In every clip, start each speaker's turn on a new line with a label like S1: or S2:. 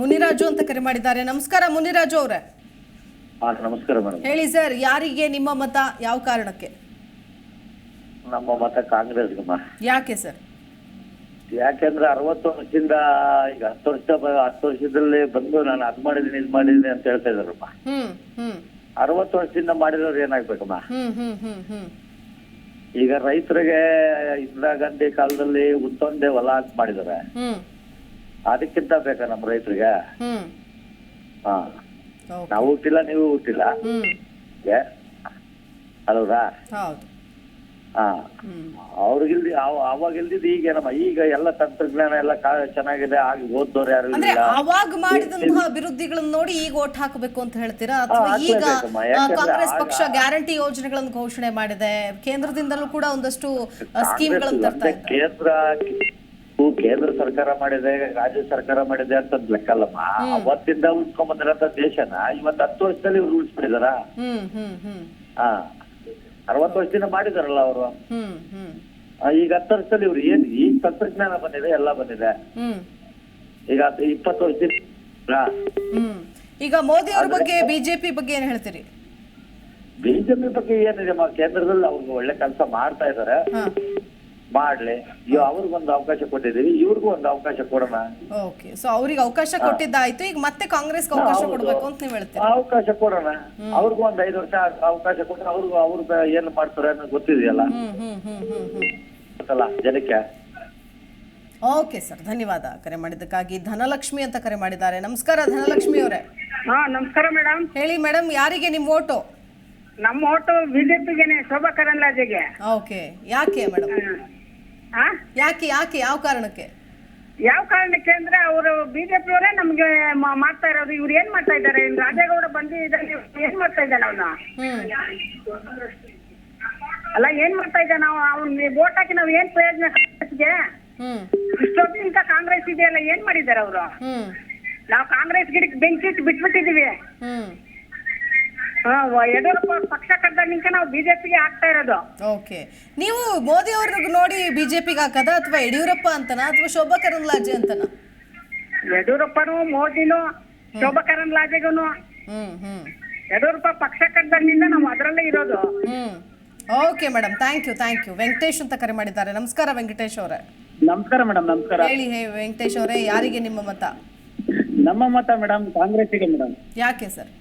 S1: ಮುನಿರಾಜು ಅಂತ ಕರೆ ಮಾಡಿದ್ದಾರೆ. ನಮಸ್ಕಾರ ಮುನಿರಾಜು ಅವರೇ.
S2: ನಮಸ್ಕಾರ ಮೇಡಮ್.
S1: ಹೇಳಿ ಸರ್, ಯಾರಿಗೆ ನಿಮ್ಮ ಮತ, ಯಾವ ಕಾರಣಕ್ಕೆ?
S2: ನಮ್ಮ ಮತ ಕಾಂಗ್ರೆಸ್.
S1: ಯಾಕೆ ಸರ್?
S2: ಯಾಕೆಂದ್ರೆ 60 ವರ್ಷದಿಂದ ಈಗ 10 ವರ್ಷದಲ್ಲಿ ಬಂದು ನಾನು ಅದ್ ಮಾಡಿದೀನಿ ಇದ್ ಮಾಡಿದೀನಿ ಅಂತ ಹೇಳ್ತಾ ಇದಾರಮ್ಮ. 60 ವರ್ಷದಿಂದ ಮಾಡಿರೋರು ಏನಾಗ್ಬೇಕಮ್ಮ? ಈಗ ರೈತರಿಗೆ ಇಂದಿರಾ ಗಾಂಧಿ ಕಾಲದಲ್ಲಿ ಉತ್ತೊಂದೇ ಹೊಲ ಅಂತ ಮಾಡಿದಾರೆ. ಅದಕ್ಕಿಂತ ಬೇಕಾ ನಮ್ಮ ರೈತರಿಗೆ? ಹಾ, ನಾವು ಹುಟ್ಟಿಲ್ಲ, ನೀವು ಹುಟ್ಟಿಲ್ಲ ಅಲ್ವಾ? ಹಾ, ಅವ್ರಿಗಿಲ್ದಿ ಅವಾಗ ಇಲ್ದಿದ್ದು ಈಗೇನಮ್ಮ? ಈಗ ಎಲ್ಲ ತಂತ್ರಜ್ಞಾನ ಎಲ್ಲ ಚೆನ್ನಾಗಿದೆ. ಆಗಿ ಓದ್ದವ್ರು ಯಾರು ಇಲ್ಲ.
S1: ಅವಾಗ ಮಾಡಿದಂತಹ ಅಭಿವೃದ್ಧಿಗಳನ್ನು ನೋಡಿ ಈಗ ಓಟ್ ಹಾಕಬೇಕು ಅಂತ ಹೇಳ್ತೀರಾ? ಅಥವಾ ಈಗ ಕಾಂಗ್ರೆಸ್ ಪಕ್ಷ ಗ್ಯಾರಂಟಿ ಯೋಜನೆಗಳನ್ನು ಘೋಷಣೆ ಮಾಡಿದೆ, ಕೇಂದ್ರದಿಂದಲೂ ಕೂಡ ಒಂದಷ್ಟು ಸ್ಕೀಮ್ಗಳನ್ನು ತರ್ತಾ ಇದೆ.
S2: ಕೇಂದ್ರ ಸರ್ಕಾರ ಮಾಡಿದೆ, ರಾಜ್ಯ ಸರ್ಕಾರ ಮಾಡಿದೆ ಅಂತ ಲೆಕ್ಕಲ್ಲಮ್ಮ. ಅವತ್ತಿಂದ ಉಳಿಸ್ಕೊಂಡ್ ಬಂದಿರಂತ ದೇಶನ ಇವತ್ತು 10 ವರ್ಷದಲ್ಲಿ ಇವ್ರು ಉಳಿಸ್ಬಿಟ್ಟಿದಾರ. ಹಾ, 60 ವರ್ಷದಿಂದ ಮಾಡಿದಾರಲ್ಲ ಅವರು. ಈಗ 10 ವರ್ಷದಲ್ಲಿ ಇವ್ರು ಏನ್ ಈಗ ತಂತ್ರಜ್ಞಾನ ಬಂದಿದೆ, ಎಲ್ಲ ಬಂದಿದೆ. ಈಗ 20 ವರ್ಷದಿಂದ
S1: ಈಗ ಮೋದಿ ಅವ್ರ ಬಗ್ಗೆ, ಬಿಜೆಪಿ ಬಗ್ಗೆ ಏನ್ ಹೇಳ್ತೀರಿ?
S2: ಬಿಜೆಪಿ ಬಗ್ಗೆ ಏನಿದೆ, ಕೇಂದ್ರದಲ್ಲಿ ಅವ್ರಿಗೆ ಒಳ್ಳೆ ಕೆಲಸ ಮಾಡ್ತಾ ಇದಾರೆ. ಮಾಡ್ಲಿ, ಅವ್ರಿಗೊಂದು ಅವಕಾಶ ಕೊಟ್ಟಿದೀವಿ, ಇವ್ರಿಗೂ ಒಂದು ಅವಕಾಶ ಕೊಡೋಣ.
S1: ಓಕೆ, ಸೊ ಅವ್ರಿಗೆ ಅವಕಾಶ ಕೊಟ್ಟಿದ್ದಾಯ್ತು, ಈಗ ಮತ್ತೆ ಕಾಂಗ್ರೆಸ್ ಅವಕಾಶ ಕೊಡ್ಬೇಕು ಅಂತ ನೀವು ಹೇಳ್ತೀರಾ?
S2: ಅವಕಾಶ ಕೊಡೋಣ, ಅವ್ರಿಗೂ ಒಂದು 5 ವರ್ಷ ಅವಕಾಶ ಕೊಟ್ಟರೆ ಅವ್ರಿಗೆ ಏನ್ ಮಾಡ್ತಾರೆ ಅನ್ನೋದು ಗೊತ್ತಿದೆಯಲ್ಲ ಜನಕ್ಕೆ.
S1: ಓಕೆ ಸರ್, ಧನ್ಯವಾದ ಕರೆ ಮಾಡಿದ್ದಕ್ಕಾಗಿ. ಧನಲಕ್ಷ್ಮಿ ಅಂತ ಕರೆ ಮಾಡಿದ್ದಾರೆ. ನಮಸ್ಕಾರ ಧನಲಕ್ಷ್ಮಿ ಅವರೇ.
S3: ನಮಸ್ಕಾರ ಮೇಡಮ್.
S1: ಹೇಳಿ ಮೇಡಮ್, ಯಾರಿಗೆ ನಿಮ್ ಓಟು?
S3: ನಮ್ಮ ಓಟು ಬಿಜೆಪಿಗೆನೆ, ಶೋಭಾ ಕರಂದ್ಲಾಜೆಗೆ.
S1: ಓಕೆ, ಯಾಕೆ ಮೇಡಮ್? ಯಾಕೆ ಯಾಕೆ ಯಾವ ಕಾರಣಕ್ಕೆ?
S3: ಯಾವ ಕಾರಣಕ್ಕೆ ಅಂದ್ರೆ ಅವರು ಬಿಜೆಪಿ ಅವರೇ ನಮ್ಗೆ ಮಾಡ್ತಾ ಇರೋದು. ಇವ್ರು ಏನ್ ಮಾಡ್ತಾ ಇದ್ದಾರೆ? ರಾಜೇಗೌಡ ಬಂದಿದ್ದಾರೆ, ಏನ್ ಮಾಡ್ತಾ ಇದ್ದಾನೆ ಅವನ? ಅಲ್ಲ, ಏನ್ ಮಾಡ್ತಾ ಇದ್ದ? ನಾವು ಅವ್ನ ವೋಟ್ ಹಾಕಿ ನಾವ್ ಏನ್ ಪ್ರಯೋಜನ? ಕಾಂಗ್ರೆಸ್ಗೆ ಇಷ್ಟೊತ್ತಿನ ಕಾಂಗ್ರೆಸ್ ಇದೆಯಲ್ಲ, ಏನ್ ಮಾಡಿದ್ದಾರೆ ಅವರು? ನಾವು ಕಾಂಗ್ರೆಸ್ ಗಿಡಕ್ಕೆ ಬೆಂಕಿ ಇಟ್ಟು ಬಿಟ್ಬಿಟ್ಟಿದೀವಿ. ಯಡಿಯೂರಪ್ಪ ಪಕ್ಷ ಕಡ್ದಾಗಿಂತ ನಾವು ಬಿಜೆಪಿಗೆ ಹಾಕ್ತಾ ಇರೋದು.
S1: ಓಕೆ, ನೀವು ಮೋದಿ ಅವ್ರಿಗೆ ನೋಡಿ ಬಿಜೆಪಿಗೆ ಹಾಕದ, ಅಥವಾ ಯಡಿಯೂರಪ್ಪ ಅಂತನ, ಅಥವಾ ಶೋಭಾ ಕರಂದ್ಲಾಜೆ ಅಂತನ?
S3: ಯಡಿಯೂರಪ್ಪನು, ಮೋದಿನು, ಶೋಭಾ ಕರಂದ್ಲಾಜೆಗೂ. ಯಡಿಯೂರಪ್ಪ ಪಕ್ಷ ಕಡ್ದಾಗಿಂದ ನಾವು ಅದರಲ್ಲೇ ಇರೋದು.
S1: Okay madam, thank you. Venkatesh ಅಂತ ಕರೆ ಮಾಡಿದ್ದಾರೆ. ನಮಸ್ಕಾರ ವೆಂಕಟೇಶ್ ಅವರೇ.
S2: ನಮಸ್ಕಾರ ಮೇಡಮ್. ನಮಸ್ಕಾರ.
S1: ಹೇಳಿ ವೆಂಕಟೇಶ್ ಅವರೇ, ಯಾರಿಗೆ ನಿಮ್ಮ ಮತ?
S2: ನಮ್ಮ ಮತ ಮೇಡಮ್ ಕಾಂಗ್ರೆಸ್ಸಿಗೆ ಮೇಡಮ್.
S1: ಯಾಕೆ ಸರ್?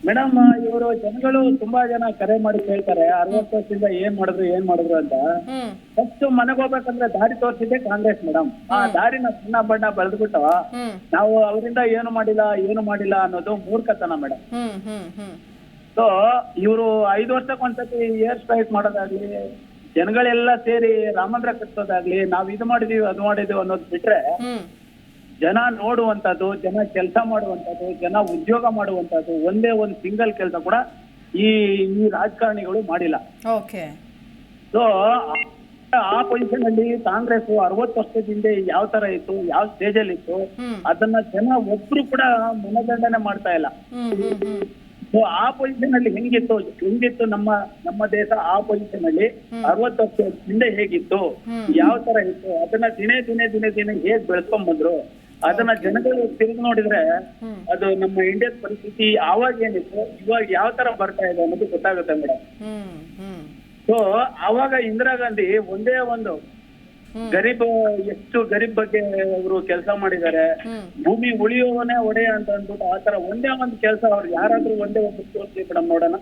S2: ಮೇಡಮ್, ಇವರು ಜನಗಳು ತುಂಬಾ ಜನ ಕರೆ ಮಾಡಿ ಕೇಳ್ತಾರೆ 60 ವರ್ಷದಿಂದ ಏನ್ ಮಾಡಿದ್ರು ಅಂತ. ಫಸ್ಟ್ ಮನೆಗೆ ಹೋಗ್ಬೇಕಂದ್ರೆ ದಾರಿ ತೋರಿಸಿದ್ದೆ ಕಾಂಗ್ರೆಸ್ ಮೇಡಮ್. ಆ ದಾರಿನ ಸಣ್ಣ ಬಣ್ಣ ಬೆಳೆದ್ಬಿಟ್ಟು ನಾವು ಅವರಿಂದ ಏನು ಮಾಡಿಲ್ಲ ಅನ್ನೋದು ಮೂರ್ಖತನ ಮೇಡಮ್. ಸೊ ಇವರು 5 ವರ್ಷಕ್ಕೊಂದ್ಸತಿ ಏರ್ ಸ್ಟ್ರೈಕ್ ಮಾಡೋದಾಗ್ಲಿ, ಜನಗಳೆಲ್ಲ ಸೇರಿ ರಾಮಂದ್ರ ಕಟ್ಟೋದಾಗ್ಲಿ, ನಾವ್ ಇದು ಮಾಡಿದೀವಿ ಅದು ಮಾಡಿದೀವಿ ಅನ್ನೋದು ಬಿಟ್ರೆ ಜನ ನೋಡುವಂತದ್ದು, ಜನ ಕೆಲಸ ಮಾಡುವಂತದ್ದು, ಜನ ಉದ್ಯೋಗ ಮಾಡುವಂತದ್ದು ಒಂದೇ ಒಂದು ಸಿಂಗಲ್ ಕೆಲಸ ಕೂಡ ಈ ರಾಜಕಾರಣಿಗಳು ಮಾಡಿಲ್ಲ.
S1: ಓಕೆ,
S2: ಸೊ ಆ ಪೊಸಿಷನ್ ಅಲ್ಲಿ ಕಾಂಗ್ರೆಸ್ 60 ವರ್ಷದಿಂದ ಯಾವ ತರ ಇತ್ತು, ಯಾವ ಸ್ಟೇಜ್ ಅಲ್ಲಿ ಇತ್ತು, ಅದನ್ನ ಜನ ಒಬ್ರು ಕೂಡ ಮನದಂಡನೆ ಮಾಡ್ತಾ ಇಲ್ಲ. ಸೊ ಆ ಪೊಸಿಷನ್ ಅಲ್ಲಿ ಹೆಂಗಿತ್ತು ನಮ್ಮ ದೇಶ? ಆ ಪೊಸಿಷನ್ ಅಲ್ಲಿ 60 ವರ್ಷ ಹಿಂದೆ ಹೇಗಿತ್ತು, ಯಾವ ತರ ಇತ್ತು, ಅದನ್ನ ದಿನೇ ಹೇಗ್ ಬೆಳೆಸ್ಕೊಂಡ್ ಬಂದ್ರು, ಅದನ್ನ ಜನಗಳು ತಿರುಗಿ ನೋಡಿದ್ರೆ ಅದು ನಮ್ಮ ಇಂಡಿಯಾದ ಪರಿಸ್ಥಿತಿ ಆವಾಗ ಏನಿತ್ತು, ಇವಾಗ ಯಾವ ತರ ಬರ್ತಾ ಇದೆ ಅನ್ನೋದು ಗೊತ್ತಾಗುತ್ತೆ ಮೇಡಮ್. ಸೊ ಅವಾಗ ಇಂದಿರಾ ಗಾಂಧಿ ಒಂದೇ ಒಂದು ಎಷ್ಟು ಗರೀಬ್ ಬಗ್ಗೆ ಅವರು ಕೆಲಸ ಮಾಡಿದ್ದಾರೆ. ಭೂಮಿ ಉಳಿಯುವವನೇ ಒಡೆಯ ಅಂತ ಅಂದ್ಬಿಟ್ಟು ಆತರ ಒಂದೇ ಒಂದು ಕೆಲಸ ಅವ್ರು ಯಾರಾದ್ರೂ ಒಂದೇ ಒಂದು ತೋರಿಸಿ ಮೇಡಮ್ ನೋಡೋಣ.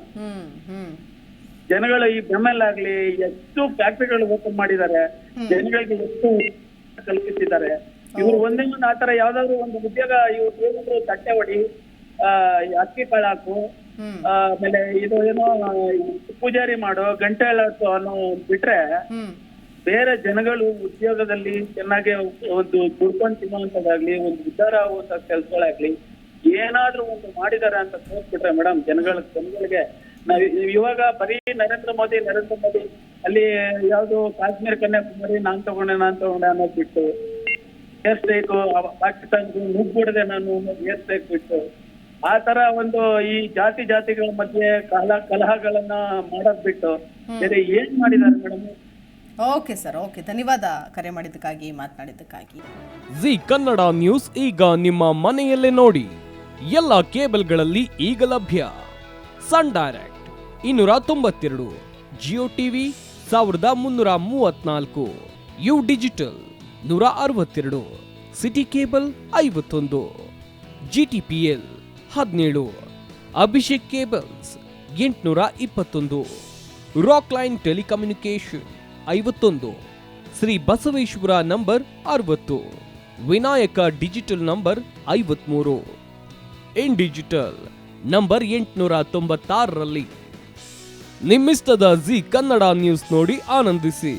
S2: ಜನಗಳು ಈ ಬೆಮ್ಮಲ್ಲಾಗ್ಲಿ ಎಷ್ಟು ಫ್ಯಾಕ್ಟರಿಗಳು ಓಪನ್ ಮಾಡಿದ್ದಾರೆ, ಜನಗಳಿಗೆ ಎಷ್ಟು ಕಲ್ಪಿಸಿದ್ದಾರೆ. ಇವ್ರು ಒಂದೇ ಒಂದು ಆತರ ಯಾವ್ದಾದ್ರು ಒಂದು ಉದ್ಯೋಗ ಇವ್ರು ಏನಾದ್ರು ತಟ್ಟೆ ಹೊಡಿ, ಅಕ್ಕಿ ಕಾಳಾಕು, ಆಮೇಲೆ ಇದು ಏನೋ ಪೂಜಾರಿ ಮಾಡೋ, ಗಂಟೆ ಹೇಳೋದು ಅನ್ನೋ ಬಿಟ್ರೆ ಬೇರೆ ಜನಗಳು ಉದ್ಯೋಗದಲ್ಲಿ ಚೆನ್ನಾಗಿ ಒಂದು ದುಡ್ಕೊಂಡು ತಿನ್ನುವಂಥದ್ದಾಗ್ಲಿ, ಒಂದು ಉದ್ಧಾರ ಆಗುವಂತ ಕೆಲಸಗಳಾಗ್ಲಿ ಏನಾದ್ರೂ ಒಂದು ಮಾಡಿದಾರೆ ಅಂತ ತೋರಿಸ್ಬಿಟ್ರೆ ಮೇಡಮ್ ಜನಗಳಿಗೆ ನಾವ್ ಇವಾಗ ಬರೀ ನರೇಂದ್ರ ಮೋದಿ ಅಲ್ಲಿ ಯಾವ್ದು ಕಾಶ್ಮೀರ ಕನ್ಯಾಕುಮಾರಿ ನಾನ್ ತಗೊಂಡೆ ಅನ್ನೋದು ಬಿಟ್ಟು, ಏರ್ ಸ್ಟ್ರೈಕ್ ಪಾಕಿಸ್ತಾನಕ್ಕೆ ನುಗ್ಬಿಡದೆ ನಾನು ಏರ್ ಸ್ಟ್ರೈಕ್ ಬಿಟ್ಟು, ಆ ತರ ಒಂದು ಈ ಜಾತಿಗಳ ಮಧ್ಯೆ ಕಲಹಗಳನ್ನ ಮಾಡೋದ್ ಬಿಟ್ಟು ಬೇರೆ ಏನ್ ಮಾಡಿದಾರೆ ಮೇಡಮ್?
S1: ಓಕೆ ಸರ್, ಓಕೆ, ಧನ್ಯವಾದ ಕರೆ ಮಾಡಿದ್ದಕ್ಕಾಗಿ, ಮಾತನಾಡಿದ್ದಕ್ಕಾಗಿ.
S4: ಜಿ ಕನ್ನಡ ನ್ಯೂಸ್ ಈಗ ನಿಮ್ಮ ಮನೆಯಲ್ಲೇ ನೋಡಿ. ಎಲ್ಲ ಕೇಬಲ್ಗಳಲ್ಲಿ ಈಗ ಲಭ್ಯ. Sun Direct 292, Jio TV 1334, U digital 162, city cable 51, GTPL 17, Abhishek cables 821, Rockline telecommunication 51, Shri Basaveshwara number 60, Vinayaka digital number 53, in digital number 896ರಲ್ಲಿ. ನಿಮ್ಮಿಸ್ತದ ಜಿ ಕನ್ನಡ ನ್ಯೂಸ್ ನೋಡಿ ಆನಂದಿಸಿ.